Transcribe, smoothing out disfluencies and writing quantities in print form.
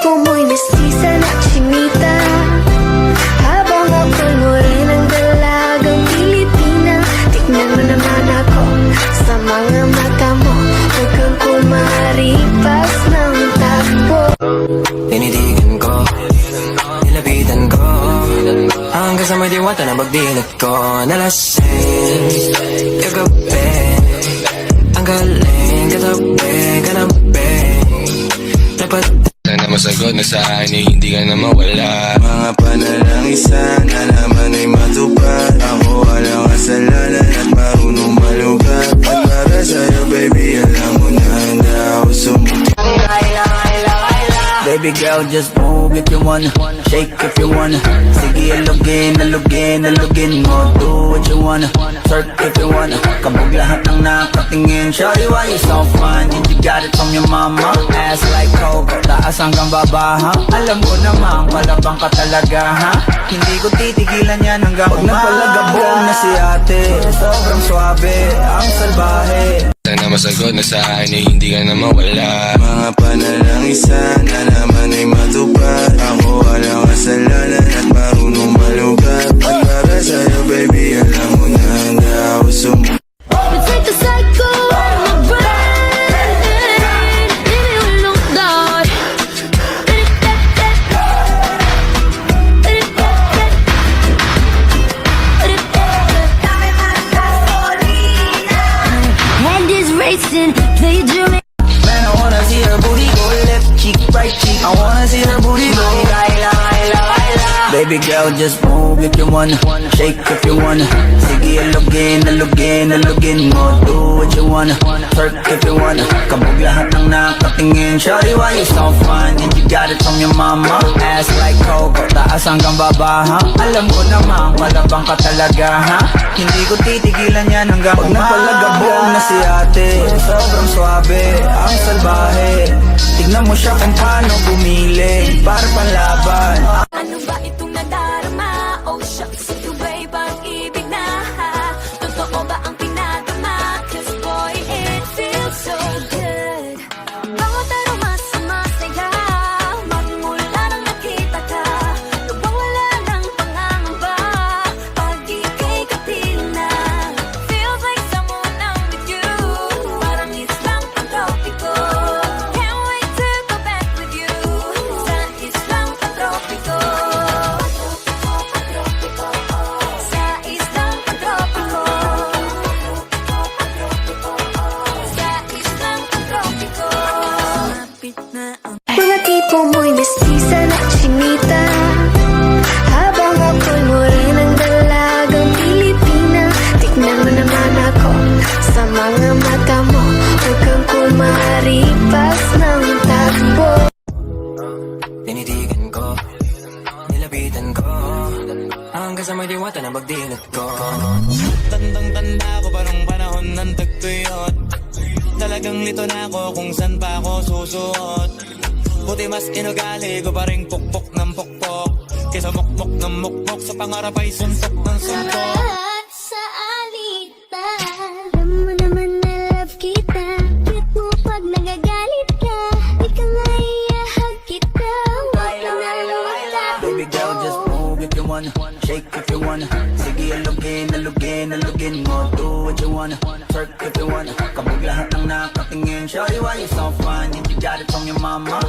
tipo mo'y mestiza na chinita, habang ako'y morenang dalagang Pilipina. Tignan mo naman ako sa mga mata mo, huwag kang kumaripas ng takbo. Tinitigan ko, nilapitan ko, hanggang sa may diwata na pagdilat ko. Nalasing, kagabi, ang galing, katabi, kanabi. Dapat sana masagot na sa akin eh, hindi ka na mawala. Mga panalangin sana naman ay matupad. Ako walang kasalanan at marunong malugat. At para sa'yo baby, alam mo na handa ako sumuti. Baby girl, just move if you wanna, shake if you wanna. Sige, alugin, alugin, alugin mo. Do what you wanna, twerk if you wanna. Kabog lahat ng nakatingin. Shawty, why you so fun? And you got it from your mama. Ass like coke, taas hanggang baba, ha? Alam ko naman, palabang ka talaga, ha? Hindi ko titigilan yan hanggang umaga. Pag napalagabong na si ate, sobrang swabe, ang salbahe. Sana masagot na sa akin eh, hindi ka na mawala. Mga panalangin sana naman ay matupad. Ako walang kasalanan at marunong malugat. At para sa'yo baby, alam mo na handa ako sumuti. It's like a cycle on my brain, baby, we don't die. Head is racing, play Jamaica. Man, I wanna see her booty go left cheek, right cheek. I wanna see her booty go baila, baila, baila. Baby girl, just move if you wanna, shake if you wanna. Sige, alugin, alugin, alugin mo. Do what you wanna, twerk if you wanna. Kabog lahat ng nakatingin. Shawty, why you so fun? And you got it from your mama. Ass like coke, taas hanggang baba, ha? Alam ko naman, malabang ka talaga, ha? Hindi ko titigilan yan hanggang umaga. Pag napalagabong na si ate, sobrang swabe, ang salbahe. Tignan mo siya kung paano bumili, para panlaban. Ano ba itong nadarama? Oh shucks, ito ba'y pag-ibig na? Totoo ba ang pinadama? Cause boy, it feels so good. Bawat aroma sumasaya, magmula nang nakita ka. Nawawala ng pangangamba, pag ika'y kapiling na. Feels like someone I'm with you, parang islang pantropiko. Can't wait to go back with you, sa islang pantropiko. Sa islang pantropiko. Sa islang pantropiko. Mga tipo mo'y mestiza na chinita, habang ako'y morenang dalagang Pilipina. Tignan mo naman ako sa mga mata mo, huwag kang kumaripas ng takbo. Tinitigan ko, nilapitan ko, hanggang sa may diwata na pagdilat ko. Tandang-tanda ko parang panahon ng tagtuyot. Talagang lito na ako kung saan pa ako susuot. Buti mas inugali ko pa rin pukpok ng pukpok, kesa mukmok ng mukmok, sa pangarap ay suntok ng suntok. Lahat sa alitan, alam mo naman na love kita. Cute mo pag nagagalit ka, di ka nga iahag kita. Huwag ka na lumata. Baby girl, just move if you wanna, shake if you wanna. Sige, alugin, alugin, alugin mo. Do what you wanna, twerk if you wanna. Kabog lahat ng nakatingin. Shawty, why you so fun? And you got it from your mama.